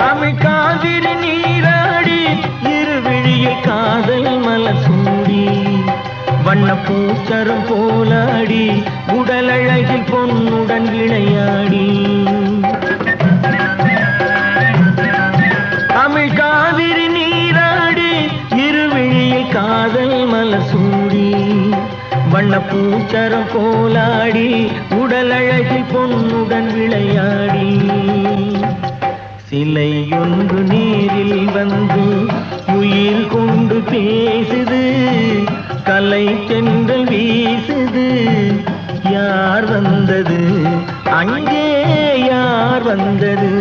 தமிழ்காவிரி நீராடி இருவிழியில் காதல் மலர் சூடி வண்ணப்பூச்சரம் போலாடி உடலழகில் பொன்னுடன் விளையாடி தமிழ்காவிரி நீராடி இருவிழியில் காதல் மலர் சூடி வண்ணப்பூச்சரம் போலாடி உடலழகில் பொன்னுடன் விளையாடி சிலையொன்று நீரில் வந்து உயிர் கொண்டு பேசுது கலை தென்றல் வீசுது யார் வந்தது அங்கே யார் வந்தது